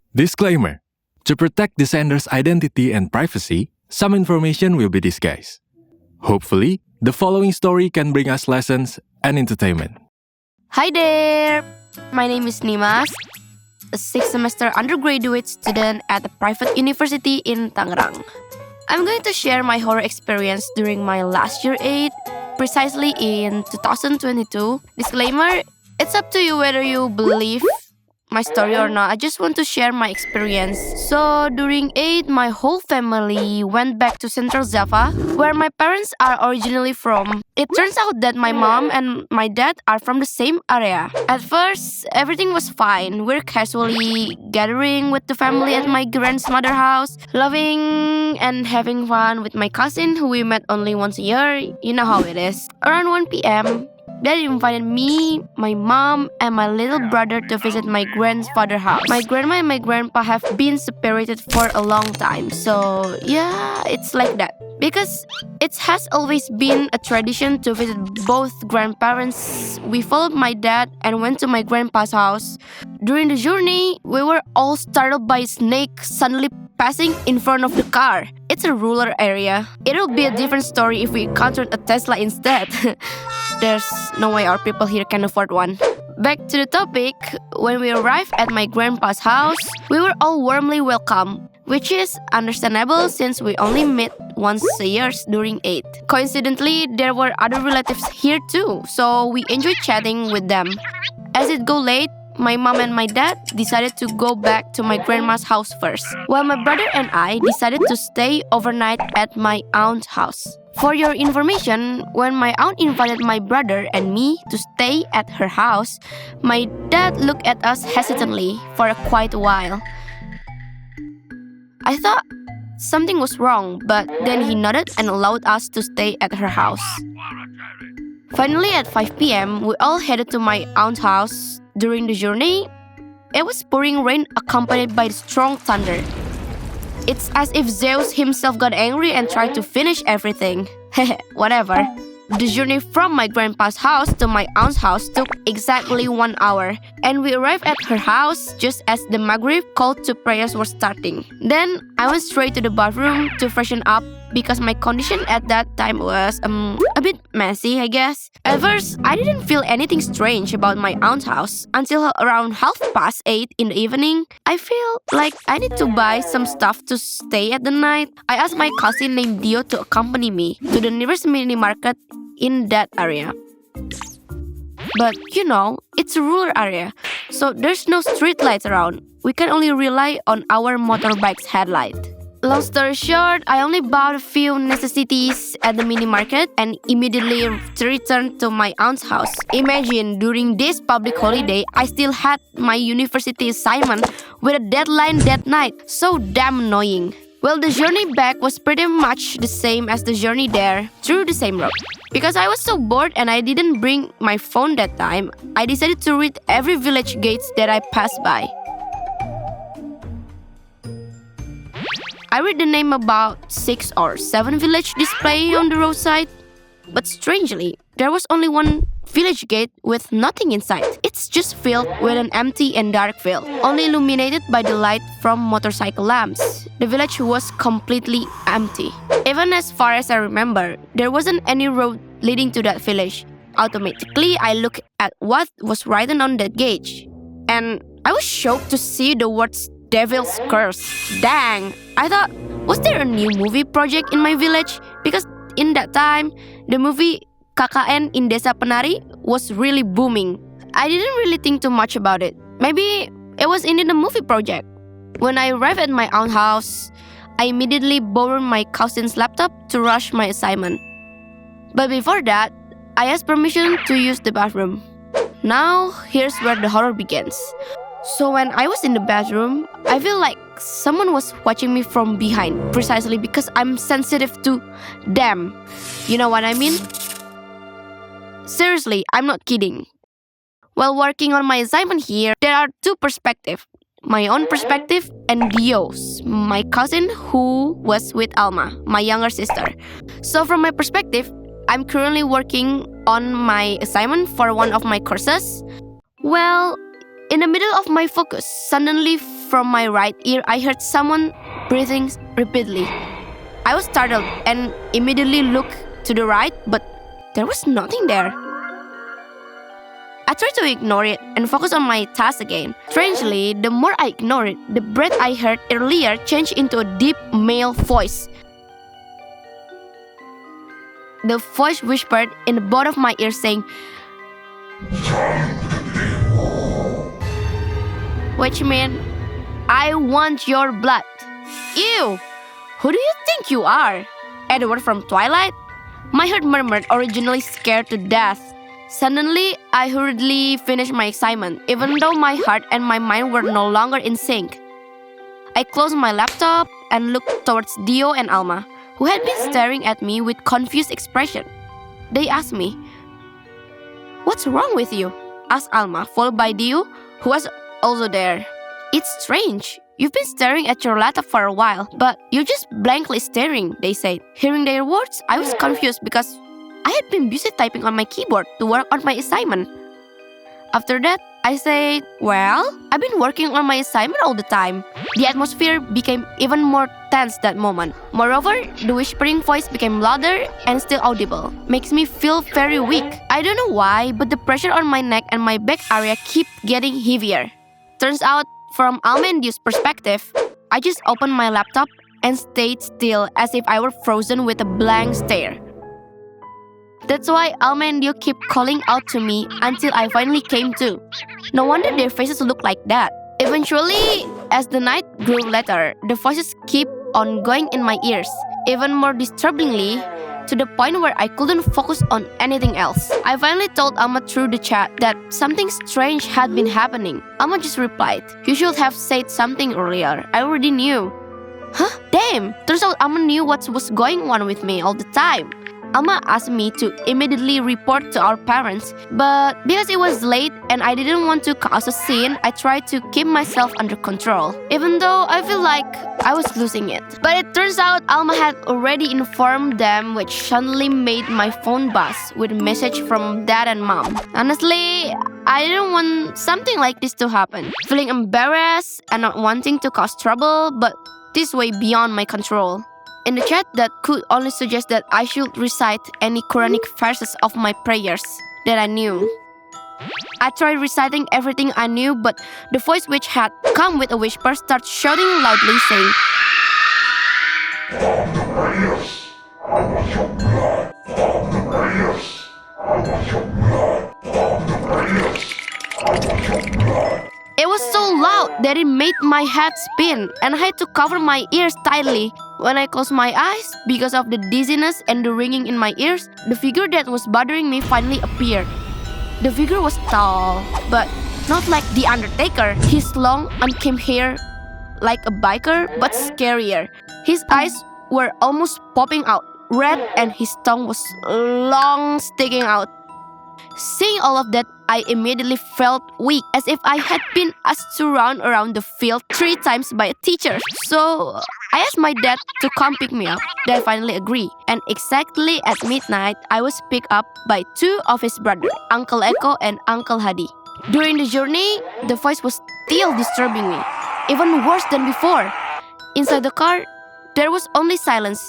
Disclaimer: to protect the sender's identity and privacy, some information will be disguised. Hopefully, the following story can bring us lessons and entertainment. Hi there! My name is Nimas, a 6th semester undergraduate student at a private university in Tangerang. I'm going to share my horror experience during my last year 8, precisely in 2022. Disclaimer, it's up to you whether you believe my story or not. I just want to share my experience. So during 8, my whole family went back to Central Java, where my parents are originally from. It turns out that my mom and my dad are from the same area. At first, everything was fine. We're casually gathering with the family at my grandmother's house, loving and having fun with my cousin who we met only once a year. You know how it is. Around 1 p.m., Dad invited me, my mom, and my little brother to visit my grandfather's house. My grandma and my grandpa have been separated for a long time, so yeah, it's like that. Because it has always been a tradition to visit both grandparents, we followed my dad and went to my grandpa's house. During the journey, we were all startled by a snake suddenly passing in front of the car. It's a rural area. It'll be a different story if we encountered a Tesla instead. There's no way our people here can afford one. Back to the topic, when we arrived at my grandpa's house, we were all warmly welcomed, which is understandable since we only meet once a year during 8. Coincidentally, there were other relatives here too, so we enjoyed chatting with them. As it got late, my mom and my dad decided to go back to my grandma's house first, while my brother and I decided to stay overnight at my aunt's house. For your information, when my aunt invited my brother and me to stay at her house, my dad looked at us hesitantly for quite a while. I thought something was wrong, but then he nodded and allowed us to stay at her house. Finally, at 5 p.m., we all headed to my aunt's house. During the journey, it was pouring rain accompanied by strong thunder. It's as if Zeus himself got angry and tried to finish everything. Whatever. The journey from my grandpa's house to my aunt's house took exactly 1 hour, and we arrived at her house just as the Maghrib call to prayers were starting. Then I went straight to the bathroom to freshen up because my condition at that time was a bit messy, I guess. At first, I didn't feel anything strange about my aunt's house until around 8:30 in the evening. I feel like I need to buy some stuff to stay at the night. I asked my cousin named Dio to accompany me to the nearest mini market in that area. But you know, it's a rural area, so there's no street lights around. We can only rely on our motorbike's headlight. Long story short, I only bought a few necessities at the mini market and immediately returned to my aunt's house. Imagine, during this public holiday, I still had my university assignment with a deadline that night. So damn annoying. Well, the journey back was pretty much the same as the journey there, through the same road. Because I was so bored and I didn't bring my phone that time, I decided to read every village gates that I passed by. I read the name about 6 or 7 village display on the roadside. But strangely, there was only one village gate with nothing inside. It's just filled with an empty and dark field, only illuminated by the light from motorcycle lamps. The village was completely empty. Even as far as I remember, there wasn't any road leading to that village. Automatically, I looked at what was written on that gate, and I was shocked to see the words Devil's Curse. Dang! I thought, was there a new movie project in my village? Because in that time, the movie KKN in Desa Penari was really booming. I didn't really think too much about it. Maybe it was indeed a movie project. When I arrived at my aunt's house, I immediately borrowed my cousin's laptop to rush my assignment. But before that, I asked permission to use the bathroom. Now, here's where the horror begins. So when I was in the bathroom, I feel like someone was watching me from behind, precisely because I'm sensitive to them. You know what I mean? Seriously, I'm not kidding. While working on my assignment here, there are 2 perspectives. My own perspective and Dio's, my cousin who was with Alma, my younger sister. So from my perspective, I'm currently working on my assignment for one of my courses. Well, in the middle of my focus, suddenly from my right ear, I heard someone breathing repeatedly. I was startled and immediately looked to the right, but there was nothing there. I tried to ignore it and focus on my task again. Strangely, the more I ignored it, the breath I heard earlier changed into a deep male voice. The voice whispered in both of my ears saying, which meant, I want your blood. Ew! Who do you think you are? Edward from Twilight? My heart murmured, originally scared to death. Suddenly, I hurriedly finished my assignment, even though my heart and my mind were no longer in sync. I closed my laptop and looked towards Dio and Alma, who had been staring at me with confused expression. They asked me, "What's wrong with you?" asked Alma, followed by Dio, who was also there. "It's strange. You've been staring at your laptop for a while, but you're just blankly staring," they said. Hearing their words, I was confused because I had been busy typing on my keyboard to work on my assignment. After that, I said, "Well, I've been working on my assignment all the time." The atmosphere became even more tense that moment. Moreover, the whispering voice became louder and still audible. Makes me feel very weak. I don't know why, but the pressure on my neck and my back area kept getting heavier. Turns out, from Almendi's perspective, I just opened my laptop and stayed still as if I were frozen with a blank stare. That's why Almendio kept calling out to me until I finally came to. No wonder their faces look like that. Eventually, as the night grew later, the voices kept on going in my ears, even more disturbingly, to the point where I couldn't focus on anything else. I finally told Alma through the chat that something strange had been happening. Alma just replied, "You should have said something earlier. I already knew." Huh? Damn! Turns out Alma knew what was going on with me all the time. Alma asked me to immediately report to our parents, but because it was late and I didn't want to cause a scene, I tried to keep myself under control, even though I feel like I was losing it. But it turns out Alma had already informed them, which suddenly made my phone buzz with a message from Dad and Mom. Honestly, I didn't want something like this to happen. Feeling embarrassed and not wanting to cause trouble, but this way beyond my control. In the chat, that could only suggest that I should recite any Quranic verses of my prayers that I knew. I tried reciting everything I knew, but the voice which had come with a whisper started shouting loudly saying, It was so loud that it made my head spin, and I had to cover my ears tightly. When I closed my eyes, because of the dizziness and the ringing in my ears, the figure that was bothering me finally appeared. The figure was tall, but not like the Undertaker. His long, unkempt hair like a biker, but scarier. His eyes were almost popping out, red, and his tongue was long, sticking out. Seeing all of that, I immediately felt weak, as if I had been asked to run around the field 3 times by a teacher. So I asked my dad to come pick me up. Dad finally agreed, and exactly at midnight, I was picked up by 2 of his brothers, Uncle Eko and Uncle Hadi. During the journey, the voice was still disturbing me, even worse than before. Inside the car, there was only silence,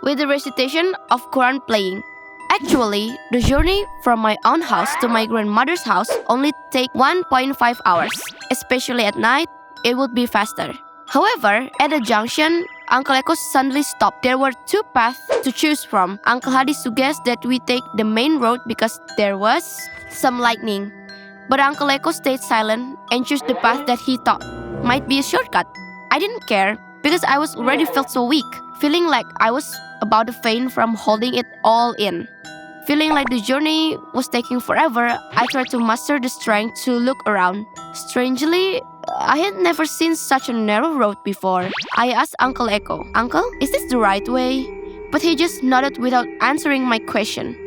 with the recitation of Quran playing. Actually, the journey from my own house to my grandmother's house only take 1.5 hours. Especially at night, it would be faster. However, at a junction, Uncle Eko suddenly stopped. There were 2 paths to choose from. Uncle Hadi suggests that we take the main road because there was some lightning. But Uncle Eko stayed silent and chose the path that he thought might be a shortcut. I didn't care because I was already felt so weak, feeling like I was about to faint from holding it all in. Feeling like the journey was taking forever, I tried to muster the strength to look around. Strangely, I had never seen such a narrow road before. I asked Uncle Eko, "Uncle, is this the right way?" But he just nodded without answering my question.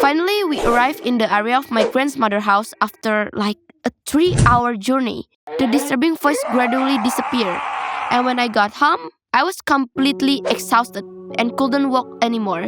Finally, we arrived in the area of my grandmother's house after like a 3-hour journey. The disturbing voice gradually disappeared, and when I got home, I was completely exhausted and couldn't walk anymore.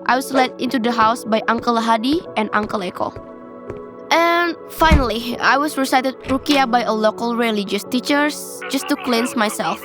I was led into the house by Uncle Hadi and Uncle Eko. And finally, I was recited Ruqyah by a local religious teacher just to cleanse myself.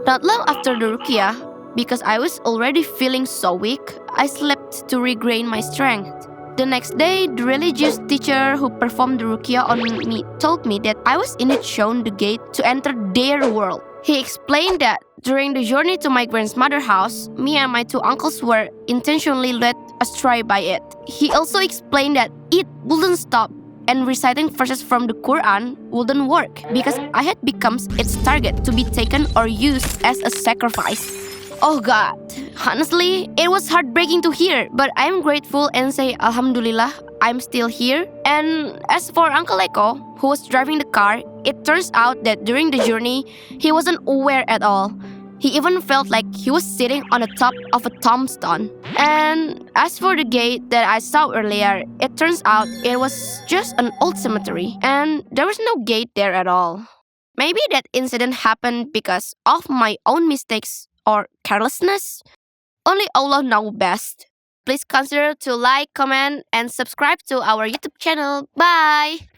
Not long after the Ruqyah, because I was already feeling so weak, I slept to regain my strength. The next day, the religious teacher who performed the Ruqyah on me told me that I was indeed shown the gate to enter their world. He explained that during the journey to my grandmother's house, me and my two uncles were intentionally led astray by it. He also explained that it wouldn't stop and reciting verses from the Quran wouldn't work because I had become its target to be taken or used as a sacrifice. Oh God, honestly, it was heartbreaking to hear, but I am grateful and say Alhamdulillah, I'm still here. And as for Uncle Eko, who was driving the car, it turns out that during the journey, he wasn't aware at all. He even felt like he was sitting on the top of a tombstone. And as for the gate that I saw earlier, it turns out it was just an old cemetery, and there was no gate there at all. Maybe that incident happened because of my own mistakes or carelessness? Only Allah knows best. Please consider to like, comment, and subscribe to our YouTube channel. Bye!